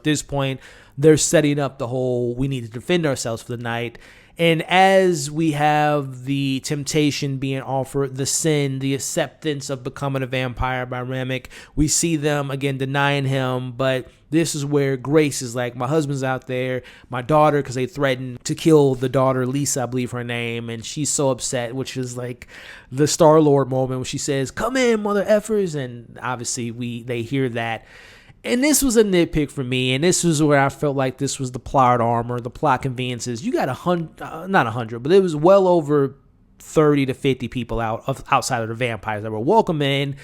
At this point, they're setting up the whole, we need to defend ourselves for the night. And as we have the temptation being offered, the sin, the acceptance of becoming a vampire by Remick, we see them again denying him. But this is where Grace is like, my husband's out there, my daughter, because they threatened to kill the daughter, Lisa, I believe her name. And she's so upset, which is like the Star-Lord moment when she says, come in, mother effers. And obviously they hear that. And this was a nitpick for me, and this was where I felt like this was the plot armor, the plot conveniences. You got not 100, but it was well over 30 to 50 people outside of the vampires that were welcome in.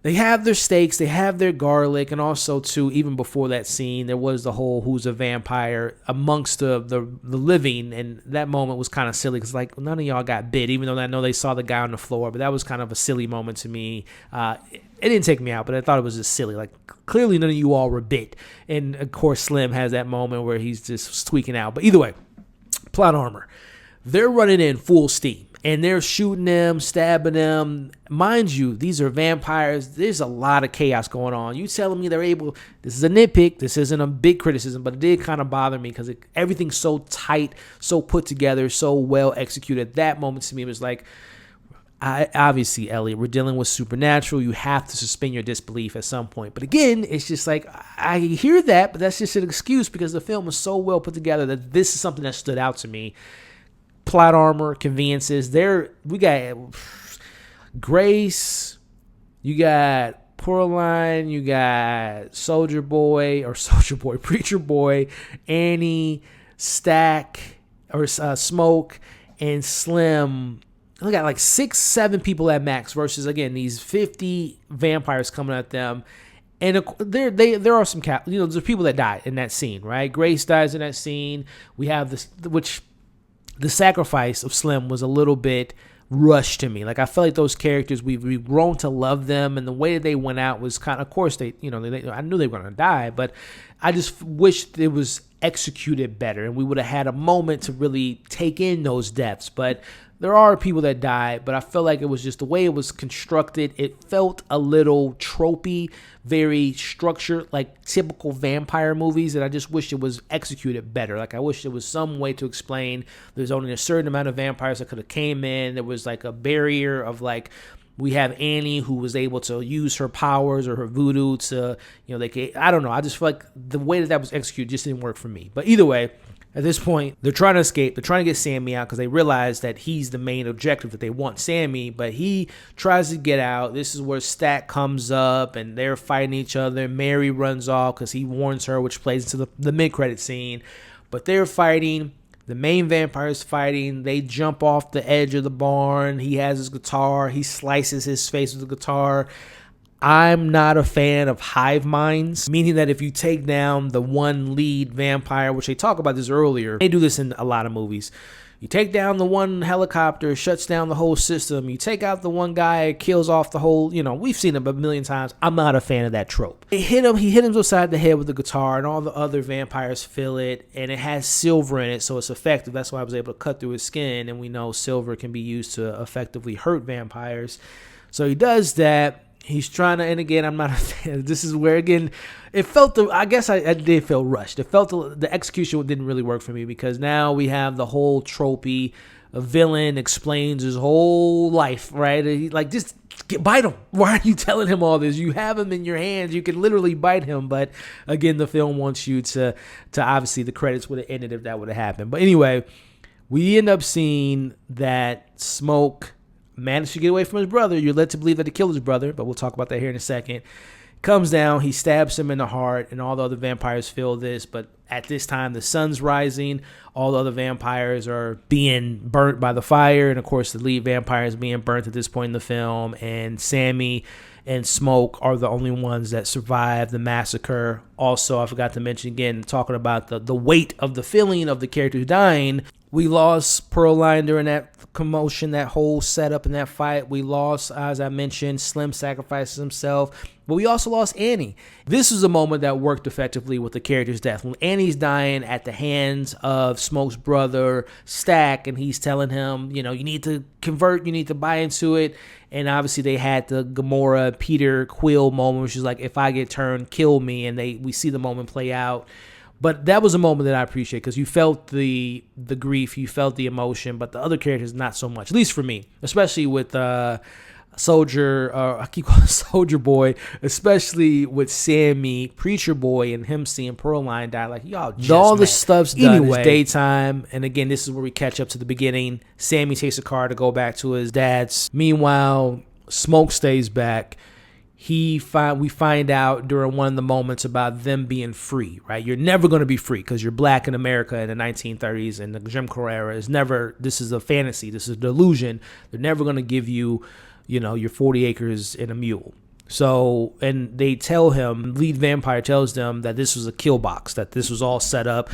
They have their steaks, they have their garlic, and also, too, even before that scene, there was the whole who's a vampire amongst the living, and that moment was kind of silly because, like, none of y'all got bit, even though I know they saw the guy on the floor, but that was kind of a silly moment to me. It didn't take me out, but I thought it was just silly. Like, clearly none of you all were bit. And, of course, Slim has that moment where he's just tweaking out. But either way, plot armor. They're running in full steam. And they're shooting them, stabbing them. Mind you, these are vampires. There's a lot of chaos going on. You telling me they're able... This is a nitpick. This isn't a big criticism, but it did kind of bother me because everything's so tight, so put together, so well executed. That moment to me was like... Obviously, Elliot, we're dealing with supernatural. You have to suspend your disbelief at some point. But again, it's just like, I hear that, but that's just an excuse because the film was so well put together that this is something that stood out to me. Plot armor, conveniences. We got Grace, you got Coraline, you got Preacher Boy, Annie, Stack, or Smoke, and Slim. We got like 6-7 people at max versus, again, these 50 vampires coming at them. And there are some there's people that died in that scene, right? Grace dies in that scene. We have this, which the sacrifice of Slim was a little bit rushed to me. Like, I felt like those characters, we've grown to love them, and the way that they went out was kind of course, I knew they were going to die, but I just wished it was executed better, and we would have had a moment to really take in those deaths. But there are people that died, but I felt like it was just the way it was constructed. It felt a little tropey, very structured, like typical vampire movies, and I just wish it was executed better. Like, I wish there was some way to explain there's only a certain amount of vampires that could have came in. There was like a barrier of like, we have Annie who was able to use her powers or her voodoo to, I don't know. I just feel like the way that was executed just didn't work for me. But either way, at this point, they're trying to escape. They're trying to get Sammy out because they realize that he's the main objective, that they want Sammy, but he tries to get out. This is where Stack comes up, and they're fighting each other. Mary runs off because he warns her, which plays into the mid-credit scene. But they're fighting. The main vampire is fighting. They jump off the edge of the barn. He has his guitar. He slices his face with the guitar. I'm not a fan of hive minds, meaning that if you take down the one lead vampire, which they talk about this earlier, they do this in a lot of movies. You take down the one helicopter, shuts down the whole system. You take out the one guy, kills off the whole, we've seen it a million times. I'm not a fan of that trope. He hit him upside the head with the guitar, and all the other vampires feel it, and it has silver in it, so it's effective. That's why I was able to cut through his skin, and we know silver can be used to effectively hurt vampires. So he does that. He's trying to, and again, I'm not a fan. This is where, again, it felt, I did feel rushed. It felt, the execution didn't really work for me because now we have the whole tropey. A villain explains his whole life, right? Just bite him. Why are you telling him all this? You have him in your hands. You can literally bite him. But again, the film wants you to obviously, the credits would have ended if that would have happened. But anyway, we end up seeing that Smoke managed to get away from his brother. You're led to believe that he killed his brother, but we'll talk about that here in a second. Comes down, he stabs him in the heart, and all the other vampires feel this, but at this time, the sun's rising. All the other vampires are being burnt by the fire, and of course, the lead vampire is being burnt at this point in the film, and Sammy and Smoke are the only ones that survive the massacre. Also, I forgot to mention again, talking about the weight of the feeling of the characters dying, we lost Pearline during that commotion, that whole setup in that fight. We lost, as I mentioned, Slim sacrifices himself, but we also lost Annie. This is a moment that worked effectively with the character's death. When Annie's dying at the hands of Smoke's brother, Stack, and he's telling him, you need to convert, you need to buy into it. And obviously they had the Gamora, Peter Quill moment, which is like, if I get turned, kill me. And we see the moment play out. But that was a moment that I appreciate because you felt the grief, you felt the emotion, but the other characters not so much, at least for me, especially with Soldier, I keep calling Soldier Boy, especially with Sammy, Preacher Boy, and him seeing Pearline die. Like, y'all just all this stuff's done. Anyway, it's daytime, and again, this is where we catch up to the beginning. Sammy takes a car to go back to his dad's. Meanwhile, Smoke stays back. We find out during one of the moments about them being free, right? You're never going to be free because you're black in America in the 1930s and the Jim Crow era is never, this is a fantasy, this is a delusion. They're never going to give you, your 40 acres and a mule. So, and they tell him, lead vampire tells them that this was a kill box, that this was all set up.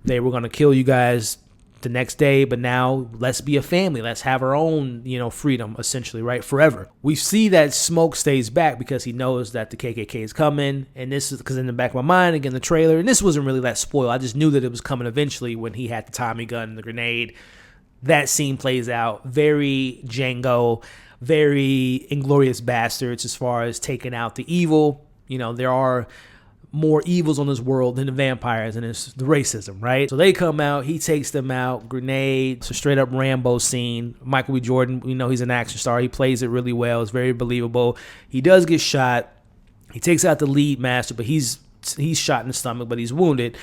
They were going to kill you guys the next day, but now let's be a family. Let's have our own, freedom, essentially, right? Forever. We see that Smoke stays back because he knows that the KKK is coming. And this is because in the back of my mind, again, the trailer, and this wasn't really that spoiled. I just knew that it was coming eventually when he had the Tommy gun and the grenade. That scene plays out very Django, very Inglourious Bastards as far as taking out the evil. There are more evils on this world than the vampires, and it's the racism, right? So they come out, he takes them out, grenade. It's a straight up Rambo scene. Michael B. Jordan, he's an action star. He plays it really well. It's very believable. He does get shot. He takes out the lead master, but he's shot in the stomach, but he's wounded.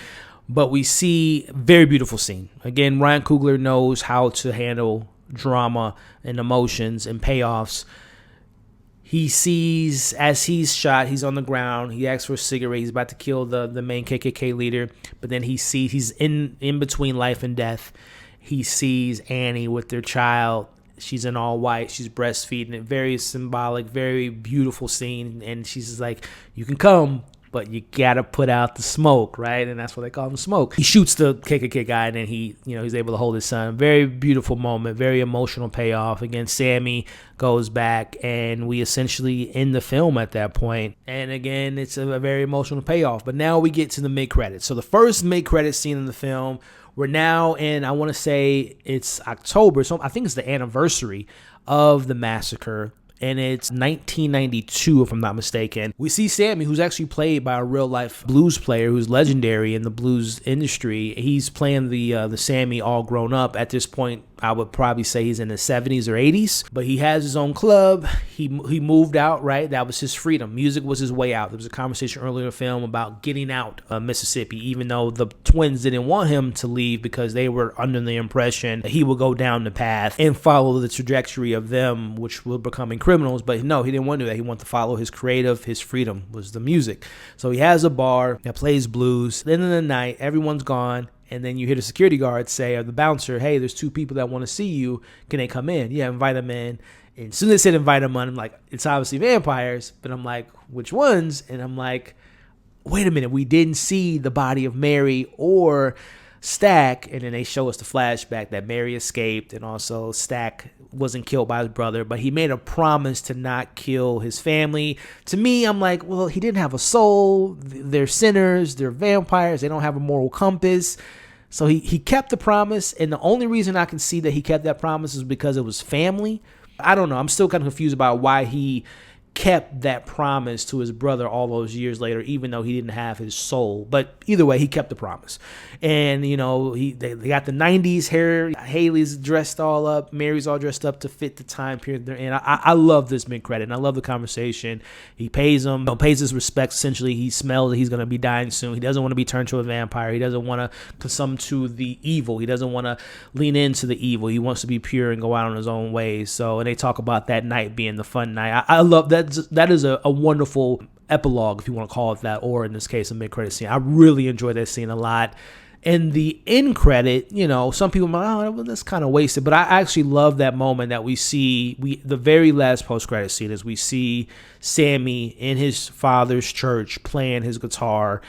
But we see a very beautiful scene. Again, Ryan Coogler knows how to handle drama and emotions and payoffs. He sees, as he's shot, he's on the ground. He asks for a cigarette. He's about to kill the main KKK leader. But then he sees, he's in between life and death. He sees Annie with their child. She's in all white. She's breastfeeding it. Very symbolic, very beautiful scene. And she's just like, you can come, but you gotta put out the smoke, right? And that's what they call him, Smoke. He shoots the KKK guy, and then he's able to hold his son. Very beautiful moment, very emotional payoff. Again, Sammy goes back, and we essentially end the film at that point. And again, it's a very emotional payoff. But now we get to the mid-credits. So the first mid-credit scene in the film, we're now in, I want to say it's October, so I think it's the anniversary of the massacre. And it's 1992, if I'm not mistaken. We see Sammy, who's actually played by a real-life blues player who's legendary in the blues industry. He's playing the Sammy all grown up. At this point, I would probably say he's in his 70s or 80s. But he has his own club. He moved out, right? That was his freedom. Music was his way out. There was a conversation earlier in the film about getting out of Mississippi, even though the twins didn't want him to leave because they were under the impression that he would go down the path and follow the trajectory of them, which were becoming criminals. But no, he didn't want to do that. He wanted to follow his creative, his freedom was the music. So he has a bar that plays blues. Then in the night, everyone's gone. And then you hear the security guard say, or the bouncer, hey, there's two people that want to see you. Can they come in? Yeah, invite them in. And as soon as they said invite them in, I'm like, it's obviously vampires. But I'm like, which ones? And I'm like, wait a minute. We didn't see the body of Mary or Stack. And then they show us the flashback that Mary escaped. And also Stack wasn't killed by his brother. But he made a promise to not kill his family. To me, I'm like, well, he didn't have a soul. They're sinners. They're vampires. They don't have a moral compass. So he kept the promise, and the only reason I can see that he kept that promise is because it was family. I don't know. I'm still kind of confused about why he kept that promise to his brother all those years later, even though he didn't have his soul. But either way, he kept the promise. And, they got the 90s hair. Haley's dressed all up. Mary's all dressed up to fit the time period they're in. I love this mid-credit, and I love the conversation. He pays him, pays his respects. Essentially, he smells that he's going to be dying soon. He doesn't want to be turned to a vampire. He doesn't want to succumb to the evil. He doesn't want to lean into the evil. He wants to be pure and go out on his own ways. So, and they talk about that night being the fun night. I love that. That is a wonderful epilogue, if you want to call it that, or in this case, a mid-credit scene. I really enjoy that scene a lot. And the end credit, some people might, oh, that's kind of wasted. But I actually love that moment that we see, the very last post-credit scene is we see Sammy in his father's church playing his guitar.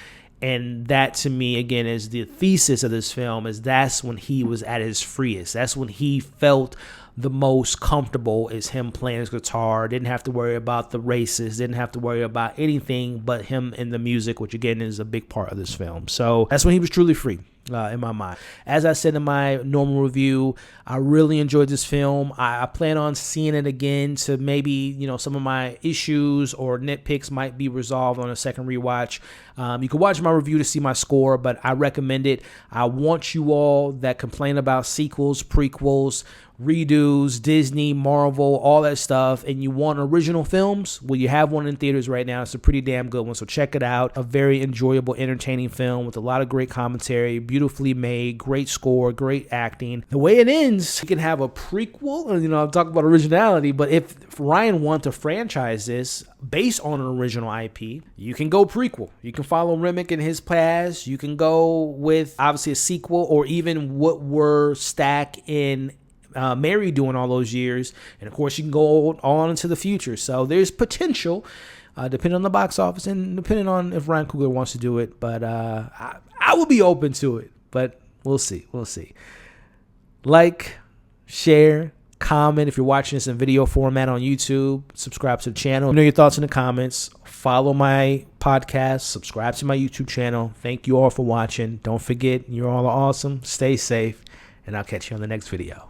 And that, to me, again, is the thesis of this film, is that's when he was at his freest. That's when he felt the most comfortable, is him playing his guitar. Didn't have to worry about the races, didn't have to worry about anything but him and the music, which again is a big part of this film. So that's when he was truly free. In my mind. As I said in my normal review, I really enjoyed this film. I plan on seeing it again to maybe, you know, some of my issues or nitpicks might be resolved on a second rewatch. You can watch my review to see my score, but I recommend it. I want you all that complain about sequels, prequels, redos, Disney, Marvel, all that stuff, and you want original films, well, you have one in theaters right now. It's a pretty damn good one, so check it out. A very enjoyable, entertaining film with a lot of great commentary, beautifully made, great score, great acting. The way it ends, you can have a prequel, you know, I'm talking about originality, but if Ryan wants to franchise this based on an original IP, you can go prequel. You can follow Remick in his past. You can go with, obviously, a sequel, or even what were Stack in Mary doing all those years, and of course you can go on into the future. So there's potential, depending on the box office and depending on if Ryan Coogler wants to do it. But I would be open to it, but we'll see. Like, share, comment if you're watching this in video format on YouTube. Subscribe to the channel. Let me know your thoughts in the comments. Follow my podcast. Subscribe to my YouTube channel. Thank you all for watching. Don't forget, you're all awesome. Stay safe, and I'll catch you on the next video.